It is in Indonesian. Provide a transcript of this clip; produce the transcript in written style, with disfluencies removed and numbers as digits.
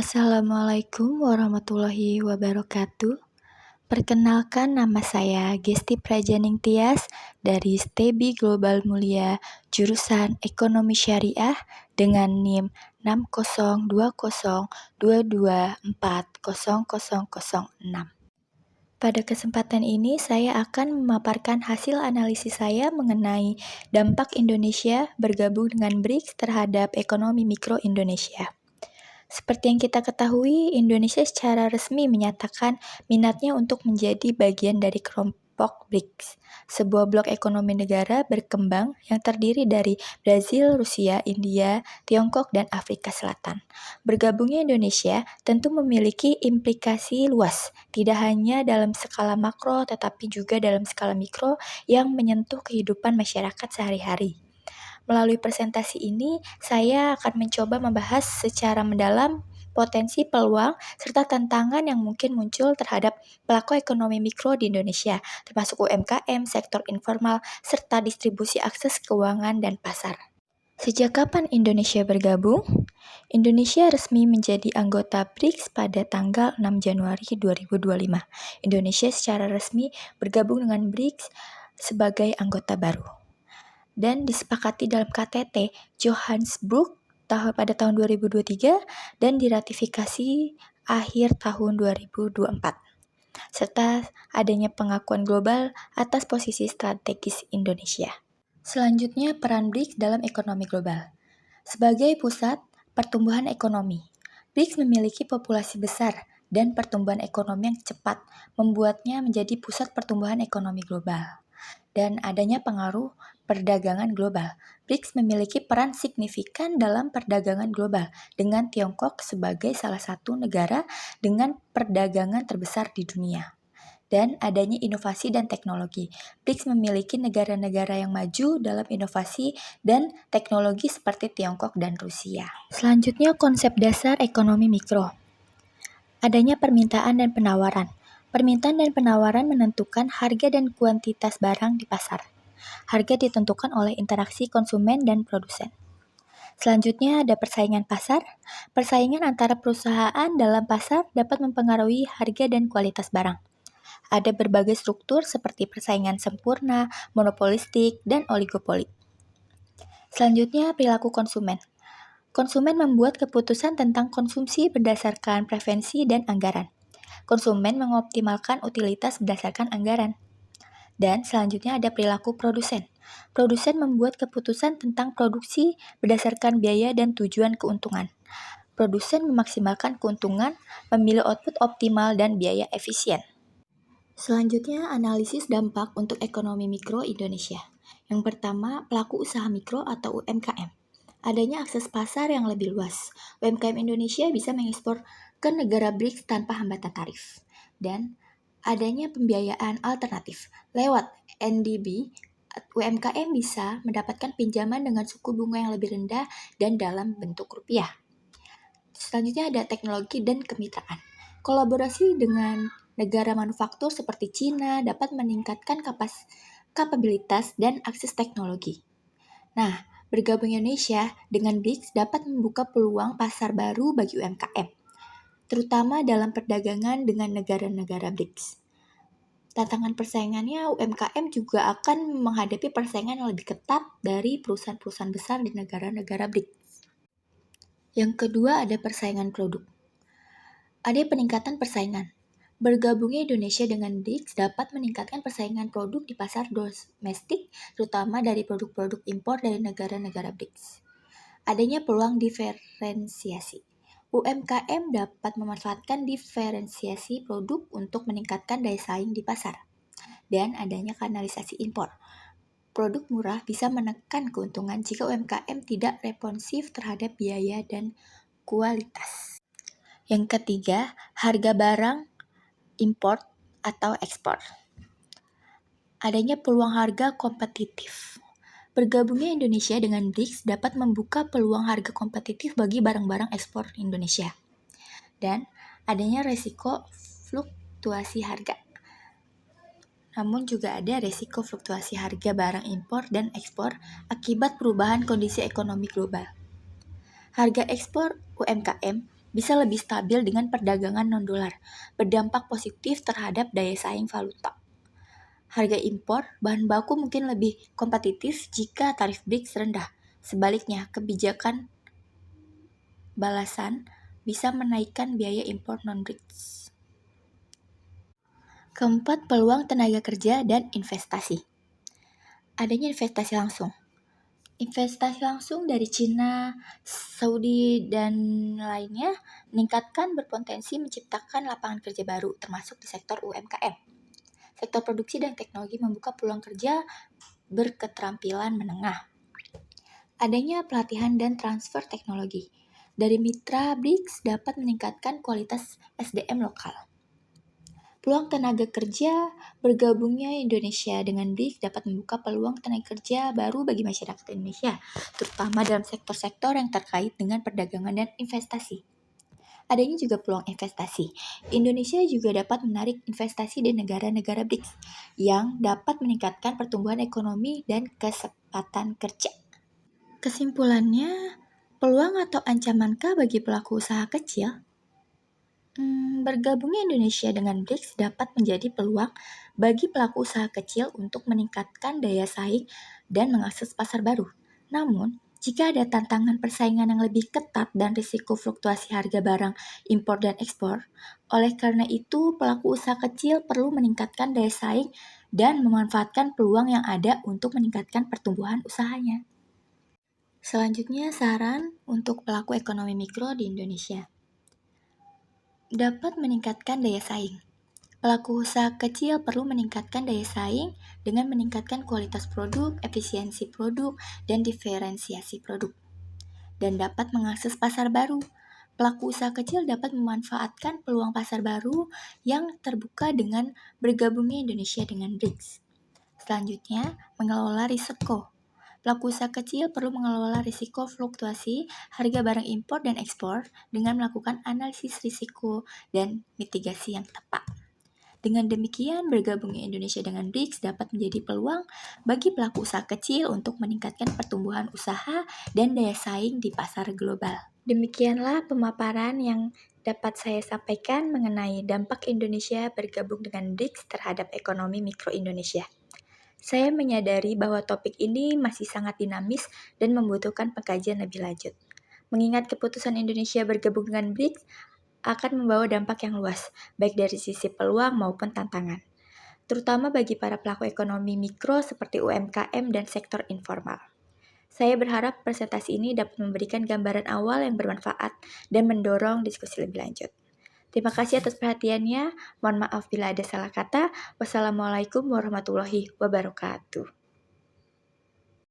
Assalamualaikum warahmatullahi wabarakatuh. Perkenalkan, nama saya Gesti Prajaning Tias dari STEBI Global Mulia, jurusan Ekonomi Syariah dengan NIM 602022400006. Pada kesempatan ini, saya akan memaparkan hasil analisis saya mengenai dampak Indonesia bergabung dengan BRICS terhadap ekonomi mikro Indonesia. Seperti yang kita ketahui, Indonesia secara resmi menyatakan minatnya untuk menjadi bagian dari kelompok BRICS, sebuah blok ekonomi negara berkembang yang terdiri dari Brazil, Rusia, India, Tiongkok, dan Afrika Selatan. Bergabungnya Indonesia tentu memiliki implikasi luas, tidak hanya dalam skala makro tetapi juga dalam skala mikro yang menyentuh kehidupan masyarakat sehari-hari. Melalui presentasi ini, saya akan mencoba membahas secara mendalam potensi, peluang, serta tantangan yang mungkin muncul terhadap pelaku ekonomi mikro di Indonesia, termasuk UMKM, sektor informal, serta distribusi akses keuangan dan pasar. Sejak kapan Indonesia bergabung? Indonesia resmi menjadi anggota BRICS pada tanggal 6 Januari 2025. Indonesia secara resmi bergabung dengan BRICS sebagai anggota baru dan disepakati dalam KTT Johannesburg pada tahun 2023 dan diratifikasi akhir tahun 2024, serta adanya pengakuan global atas posisi strategis Indonesia. Selanjutnya, peran BRICS dalam ekonomi global. Sebagai pusat pertumbuhan ekonomi, BRICS memiliki populasi besar dan pertumbuhan ekonomi yang cepat membuatnya menjadi pusat pertumbuhan ekonomi global. Dan adanya pengaruh perdagangan global. BRICS memiliki peran signifikan dalam perdagangan global dengan Tiongkok sebagai salah satu negara dengan perdagangan terbesar di dunia. Dan adanya inovasi dan teknologi. BRICS memiliki negara-negara yang maju dalam inovasi dan teknologi seperti Tiongkok dan Rusia. Selanjutnya, konsep dasar ekonomi mikro. Adanya permintaan dan penawaran. Permintaan dan penawaran menentukan harga dan kuantitas barang di pasar. Harga ditentukan oleh interaksi konsumen dan produsen. Selanjutnya ada persaingan pasar. Persaingan antara perusahaan dalam pasar dapat mempengaruhi harga dan kualitas barang. Ada berbagai struktur seperti persaingan sempurna, monopolistik, dan oligopoli. Selanjutnya, perilaku konsumen. Konsumen membuat keputusan tentang konsumsi berdasarkan preferensi dan anggaran. Konsumen mengoptimalkan utilitas berdasarkan anggaran. Dan selanjutnya ada perilaku produsen. Produsen membuat keputusan tentang produksi berdasarkan biaya dan tujuan keuntungan. Produsen memaksimalkan keuntungan, memilih output optimal dan biaya efisien. Selanjutnya, analisis dampak untuk ekonomi mikro Indonesia. Yang pertama, pelaku usaha mikro atau UMKM. Adanya akses pasar yang lebih luas. UMKM Indonesia bisa mengekspor ke negara BRICS tanpa hambatan tarif. Dan adanya pembiayaan alternatif. Lewat NDB, UMKM bisa mendapatkan pinjaman dengan suku bunga yang lebih rendah dan dalam bentuk rupiah. Selanjutnya ada teknologi dan kemitraan. Kolaborasi dengan negara manufaktur seperti Cina dapat meningkatkan kapabilitas dan akses teknologi. Nah, bergabung Indonesia dengan BRICS dapat membuka peluang pasar baru bagi UMKM, terutama dalam perdagangan dengan negara-negara BRICS. Tantangan persaingannya, UMKM juga akan menghadapi persaingan yang lebih ketat dari perusahaan-perusahaan besar di negara-negara BRICS. Yang kedua ada persaingan produk. Ada peningkatan persaingan. Bergabungnya Indonesia dengan BRICS dapat meningkatkan persaingan produk di pasar domestik, terutama dari produk-produk impor dari negara-negara BRICS. Adanya peluang diferensiasi. UMKM dapat memanfaatkan diferensiasi produk untuk meningkatkan daya saing di pasar. Dan adanya kanalisasi impor. Produk murah bisa menekan keuntungan jika UMKM tidak responsif terhadap biaya dan kualitas. Yang ketiga, harga barang import atau ekspor. Adanya peluang harga kompetitif. Bergabungnya Indonesia dengan BRICS dapat membuka peluang harga kompetitif bagi barang-barang ekspor Indonesia. Dan adanya resiko fluktuasi harga. Namun juga ada resiko fluktuasi harga barang impor dan ekspor akibat perubahan kondisi ekonomi global. Harga ekspor UMKM bisa lebih stabil dengan perdagangan non-dolar, berdampak positif terhadap daya saing valuta. Harga impor bahan baku mungkin lebih kompetitif jika tarif BRICS rendah. Sebaliknya, kebijakan balasan bisa menaikkan biaya impor non-BRICS. Keempat, peluang tenaga kerja dan investasi. Adanya investasi langsung. Investasi langsung dari Cina, Saudi, dan lainnya meningkatkan berpotensi menciptakan lapangan kerja baru, termasuk di sektor UMKM. Sektor produksi dan teknologi membuka peluang kerja berketerampilan menengah. Adanya pelatihan dan transfer teknologi. Dari mitra BRICS dapat meningkatkan kualitas SDM lokal. Peluang tenaga kerja bergabungnya Indonesia dengan BRICS dapat membuka peluang tenaga kerja baru bagi masyarakat Indonesia, terutama dalam sektor-sektor yang terkait dengan perdagangan dan investasi. Adanya juga peluang investasi. Indonesia juga dapat menarik investasi di negara-negara BRICS yang dapat meningkatkan pertumbuhan ekonomi dan kesempatan kerja. Kesimpulannya, peluang atau ancamankah bagi pelaku usaha kecil? Bergabungnya Indonesia dengan BRICS dapat menjadi peluang bagi pelaku usaha kecil untuk meningkatkan daya saing dan mengakses pasar baru. Namun, jika ada tantangan persaingan yang lebih ketat dan risiko fluktuasi harga barang impor dan ekspor, oleh karena itu pelaku usaha kecil perlu meningkatkan daya saing dan memanfaatkan peluang yang ada untuk meningkatkan pertumbuhan usahanya. Selanjutnya, saran untuk pelaku ekonomi mikro di Indonesia. Dapat meningkatkan daya saing. Pelaku usaha kecil perlu meningkatkan daya saing dengan meningkatkan kualitas produk, efisiensi produk, dan diferensiasi produk. Dan dapat mengakses pasar baru. Pelaku usaha kecil dapat memanfaatkan peluang pasar baru yang terbuka dengan bergabungnya Indonesia dengan BRICS. Selanjutnya, mengelola risiko. Pelaku usaha kecil perlu mengelola risiko fluktuasi harga barang impor dan ekspor dengan melakukan analisis risiko dan mitigasi yang tepat. Dengan demikian, bergabungnya Indonesia dengan BRICS dapat menjadi peluang bagi pelaku usaha kecil untuk meningkatkan pertumbuhan usaha dan daya saing di pasar global. Demikianlah pemaparan yang dapat saya sampaikan mengenai dampak Indonesia bergabung dengan BRICS terhadap ekonomi mikro Indonesia. Saya menyadari bahwa topik ini masih sangat dinamis dan membutuhkan pengkajian lebih lanjut. Mengingat keputusan Indonesia bergabung dengan BRICS akan membawa dampak yang luas, baik dari sisi peluang maupun tantangan, terutama bagi para pelaku ekonomi mikro seperti UMKM dan sektor informal. Saya berharap presentasi ini dapat memberikan gambaran awal yang bermanfaat dan mendorong diskusi lebih lanjut. Terima kasih atas perhatiannya. Mohon maaf bila ada salah kata. Wassalamualaikum warahmatullahi wabarakatuh.